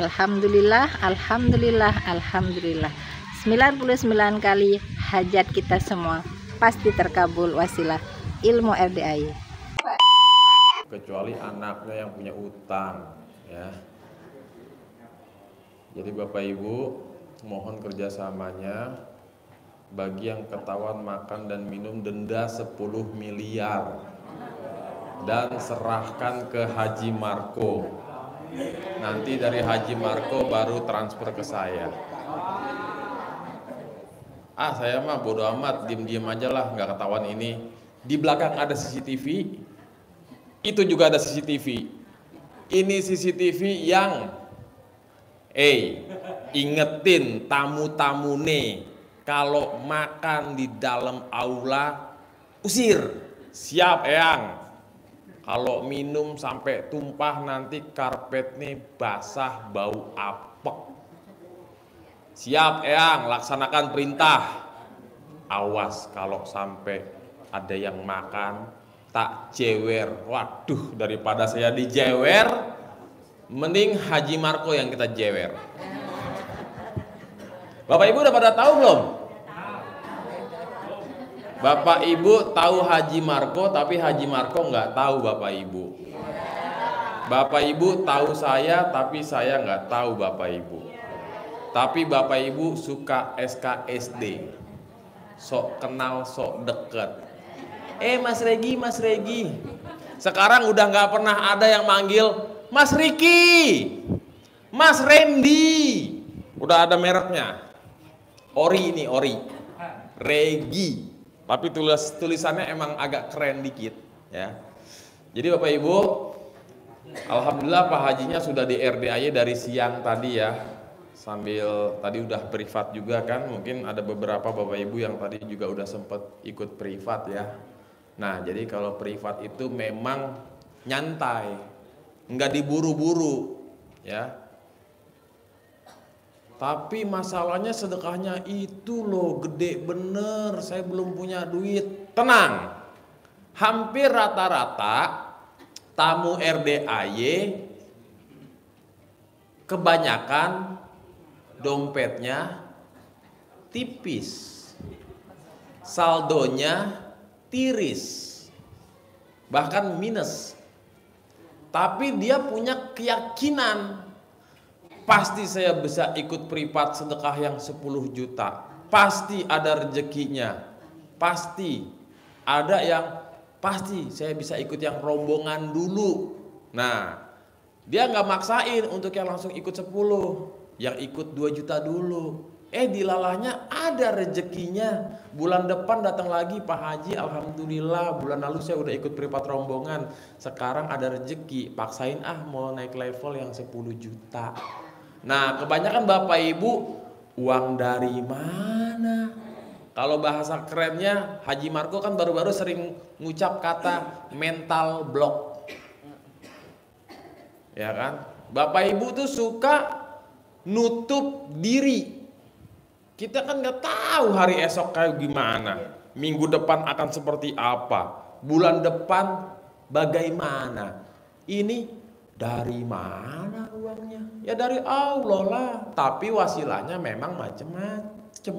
Alhamdulillah, alhamdulillah, alhamdulillah. 99 kali hajat kita semua pasti terkabul wasilah ilmu RDAY. Kecuali anaknya yang punya utang, ya. Jadi Bapak Ibu mohon kerjasamanya. Bagi yang ketahuan makan dan minum denda 10 miliar dan serahkan ke Haji Marco. Nanti dari Haji Marco baru transfer ke saya. Saya mah bodo amat, diem-diem aja lah, nggak ketahuan ini. Di belakang ada CCTV, itu juga ada CCTV. Ini CCTV yang ingetin tamu-tamu nih, kalau makan di dalam aula usir, siap eyang. Kalau minum sampai tumpah nanti karpet nih basah bau apek. Siap eyang, laksanakan perintah. Awas kalau sampai ada yang makan tak jewer. Waduh, daripada saya dijewer, mending Haji Marco yang kita jewer. Bapak Ibu udah pada tahu belum? Bapak Ibu tahu Haji Marco, tapi Haji Marco nggak tahu Bapak Ibu. Bapak Ibu tahu saya, tapi saya nggak tahu Bapak Ibu. Tapi Bapak Ibu suka SKSD, sok kenal, sok deket. Mas Regi, Mas Regi. Sekarang udah nggak pernah ada yang manggil Mas Riki, Mas Randy. Udah ada mereknya. Ori ini, Ori. Regi. Tapi tulisannya emang agak keren dikit, ya. Jadi Bapak Ibu, alhamdulillah Pak Hajinya sudah di RDAY dari siang tadi ya. Sambil tadi udah privat juga kan, mungkin ada beberapa Bapak Ibu yang tadi juga udah sempet ikut privat ya. Nah, jadi kalau privat itu memang nyantai, nggak diburu-buru, ya. Tapi masalahnya sedekahnya itu loh gede bener, saya belum punya duit. Tenang, hampir rata-rata tamu RDAY kebanyakan dompetnya tipis, saldonya tiris, bahkan minus. Tapi dia punya keyakinan, pasti saya bisa ikut privat sedekah yang 10 juta. Pasti ada rezekinya. Pasti ada yang pasti saya bisa ikut yang rombongan dulu. Nah, dia nggak maksain untuk yang langsung ikut 10, yang ikut 2 juta dulu. Dilalahnya ada rezekinya. Bulan depan datang lagi Pak Haji, alhamdulillah bulan lalu saya udah ikut privat rombongan. Sekarang ada rezeki, paksain mau naik level yang 10 juta. Nah, kebanyakan Bapak Ibu, uang dari mana? Kalau bahasa kerennya, Haji Marco kan baru-baru sering ngucap kata mental block. Ya kan? Bapak Ibu tuh suka nutup diri. Kita kan nggak tahu hari esok kayak gimana. Minggu depan akan seperti apa. Bulan depan bagaimana. Ini dari mana uangnya? Ya dari Allah lah. Tapi wasilahnya memang macam-macam.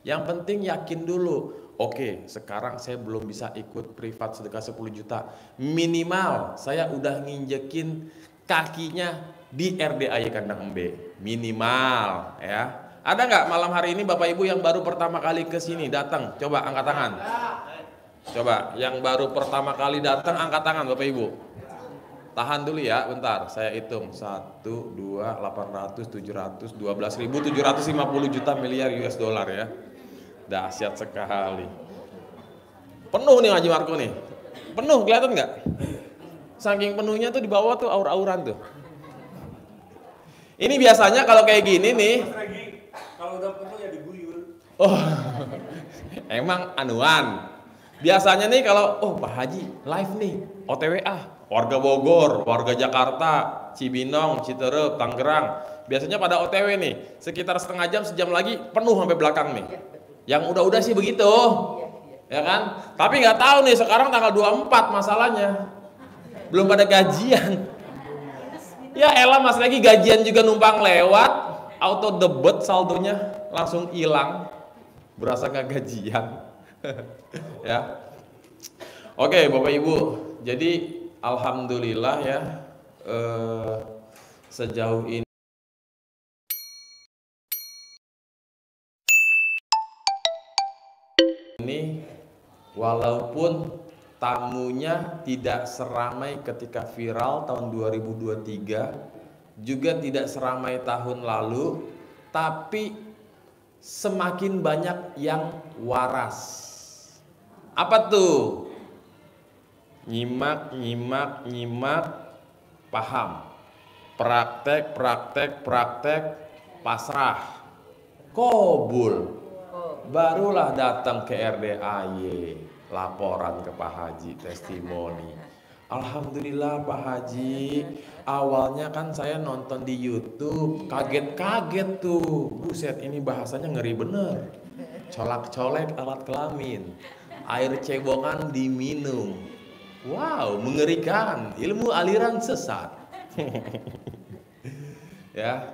Yang penting yakin dulu. Oke, sekarang saya belum bisa ikut privat sedekah 10 juta. Minimal saya udah nginjekin kakinya di RDAY Kandang Embe. Minimal ya. Ada nggak malam hari ini Bapak Ibu yang baru pertama kali ke sini datang? Coba angkat tangan. Coba yang baru pertama kali datang angkat tangan Bapak Ibu. Tahan dulu ya, bentar. Saya hitung 1, 2, 800, 700, 12.750 juta miliar US dollar ya. Dahsyat sekali. Penuh nih Haji Marco nih. Penuh, kelihatan nggak? Saking penuhnya tuh di bawah tuh aur-auran tuh. Ini biasanya kalau kayak gini nih. Kalau udah penuh ya diguyur. Emang anuan. Biasanya nih kalau Pak Haji live nih, OTW warga Bogor, warga Jakarta, Cibinong, Citerep, Tangerang. Biasanya pada OTW nih, sekitar setengah jam, sejam lagi penuh sampai belakang nih. Yang udah-udah sih begitu. Ya kan? Tapi nggak tahu nih sekarang tanggal 24 masalahnya. Belum pada gajian. Ya elah Mas Regi gajian juga numpang lewat, auto debet saldonya langsung hilang, berasa gak gajian. Ya. Oke Bapak Ibu, jadi alhamdulillah ya sejauh ini walaupun tamunya tidak seramai ketika viral tahun 2023, juga tidak seramai tahun lalu, tapi semakin banyak yang waras. Apa tuh? Nyimak, paham. Praktek, pasrah. Kobul. Barulah datang ke RDAY, laporan ke Pak Haji, testimoni. Alhamdulillah Pak Haji, awalnya kan saya nonton di YouTube, kaget-kaget tuh. Buset, ini bahasanya ngeri bener. Colak-colek alat kelamin, air cebokan diminum. Wow, mengerikan, ilmu aliran sesat. Ya,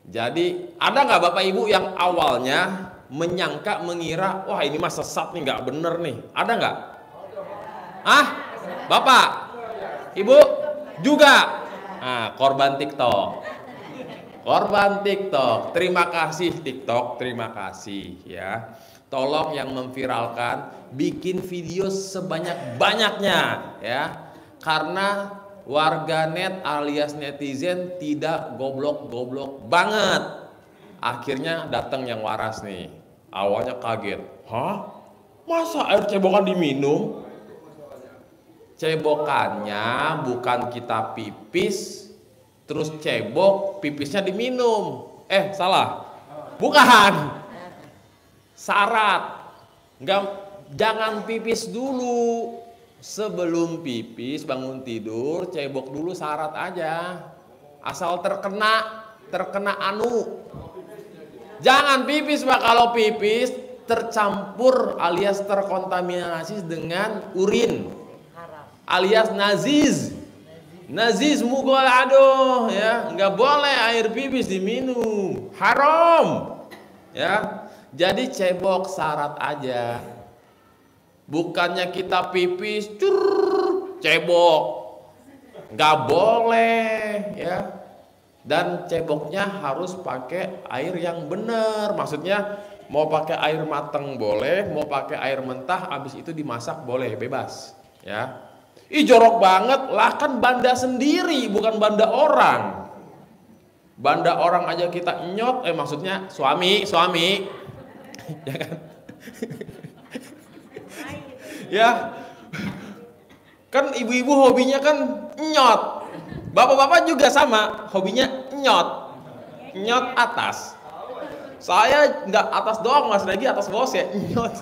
jadi ada nggak Bapak Ibu yang awalnya menyangka, mengira, wah ini mah sesat nih, nggak bener nih, ada nggak? Ah, Bapak, Ibu juga, nah, korban TikTok, terima kasih TikTok, terima kasih ya, tolong yang memviralkan, bikin video sebanyak-banyaknya ya, karena warganet alias netizen tidak goblok-goblok banget, akhirnya datang yang waras nih. Awalnya kaget, hah? Masa air cebokan diminum? Cebokannya bukan kita pipis, terus cebok, pipisnya diminum. Salah, bukan. Syarat, jangan pipis dulu. Sebelum pipis, bangun tidur, cebok dulu syarat aja. Asal terkena anu. Jangan pipis Pak, kalau pipis tercampur alias terkontaminasi dengan urin alias nazis mugol aduh ya, nggak boleh air pipis diminum, haram ya. Jadi cebok syarat aja, bukannya kita pipis cebok, nggak boleh ya. Dan ceboknya harus pakai air yang benar, maksudnya mau pakai air matang boleh, mau pakai air mentah habis itu dimasak boleh, bebas ya. Ih jorok banget lah, kan banda sendiri bukan banda orang. Banda orang aja kita nyot, maksudnya suami ya kan. Ya kan ibu-ibu hobinya kan nyot, bapak-bapak juga sama, hobinya nyot atas. Saya nggak atas doang, Mas Regi atas bawah ya nyot.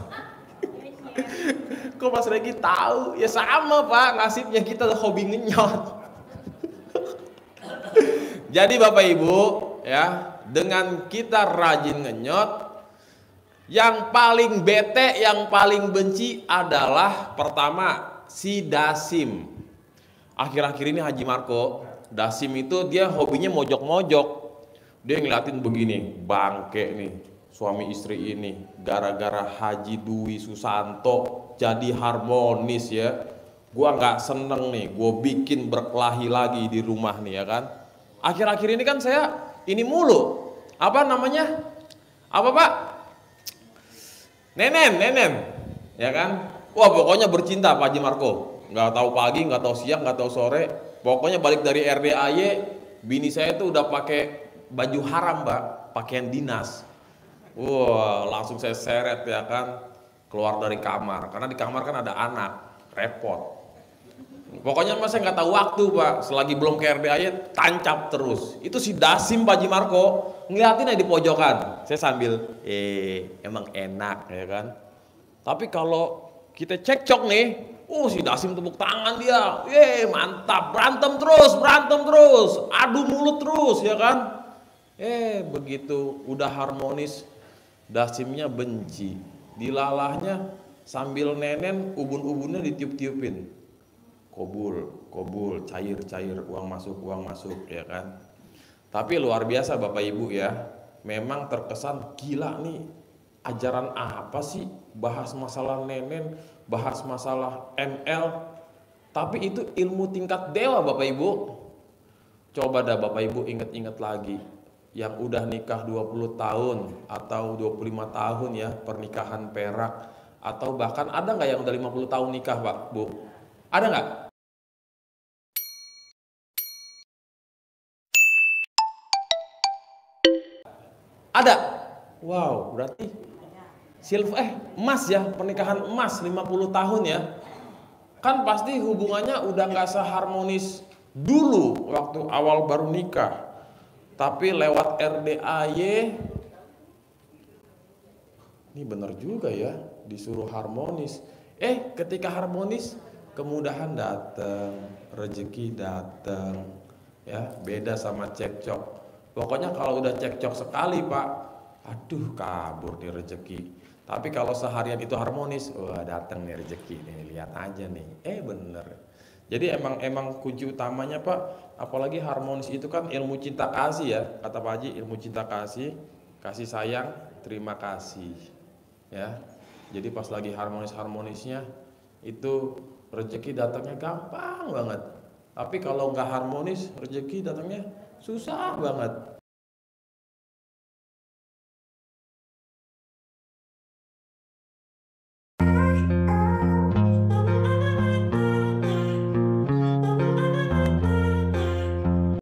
Kok Mas Regi tahu? Ya sama Pak, nasibnya kita hobi ngenyot. Jadi Bapak Ibu ya, dengan kita rajin ngenyot, yang paling bete, yang paling benci adalah pertama si Dasim. Akhir-akhir ini Haji Marco, Dasim itu dia hobinya mojok-mojok. Dia ngeliatin begini, bangke nih suami istri ini, gara-gara Haji Dwi Susanto jadi harmonis ya. Gua nggak seneng nih, gua bikin berkelahi lagi di rumah nih ya kan. Akhir-akhir ini kan saya ini mulu, apa namanya? Apa Pak? Nenen, ya kan? Wah pokoknya bercinta Pak Haji Marco. Nggak tahu pagi, nggak tahu siang, nggak tahu sore. Pokoknya balik dari RDAY, bini saya tuh udah pakai baju haram Pak, pakaian dinas. Wah langsung saya seret ya kan, keluar dari kamar. Karena di kamar kan ada anak, repot. Pokoknya mas saya nggak tahu waktu Pak, selagi belum ke RDAY tancap terus. Itu si Dasim Pak Haji Marco, ngeliatin aja di pojokan. Saya sambil, emang enak ya kan. Tapi kalau kita cekcok nih, si Dasim tepuk tangan dia, mantap, berantem terus, adu mulut terus ya kan. Begitu udah harmonis, Dasimnya benci, dilalahnya sambil nenen, ubun-ubunnya ditiup-tiupin. kobul, cair, uang masuk, ya kan. Tapi luar biasa Bapak Ibu ya, memang terkesan gila nih, ajaran apa sih, bahas masalah nenen, bahas masalah ML, tapi itu ilmu tingkat dewa Bapak Ibu. Coba dah Bapak Ibu ingat-ingat lagi, yang udah nikah 20 tahun atau 25 tahun ya, pernikahan perak, atau bahkan ada nggak yang udah 50 tahun nikah Pak, Bu? Ada nggak? Ada. Wow, berarti emas ya, pernikahan emas 50 tahun ya. Kan pasti hubungannya udah nggak seharmonis dulu waktu awal baru nikah. Tapi lewat RDAY, ini benar juga ya, disuruh harmonis. Ketika harmonis, kemudahan datang, rezeki datang, ya beda sama cekcok. Pokoknya kalau udah cekcok sekali Pak, aduh kabur nih rezeki. Tapi kalau seharian itu harmonis, wah datang nih rezeki nih, lihat aja nih. Bener. Jadi emang kunci utamanya Pak, apalagi harmonis itu kan ilmu cinta kasih ya, kata Pak Haji, ilmu cinta kasih, kasih sayang, terima kasih. Ya. Jadi pas lagi harmonisnya itu rezeki datangnya gampang banget. Tapi kalau nggak harmonis, rezeki datangnya susah banget.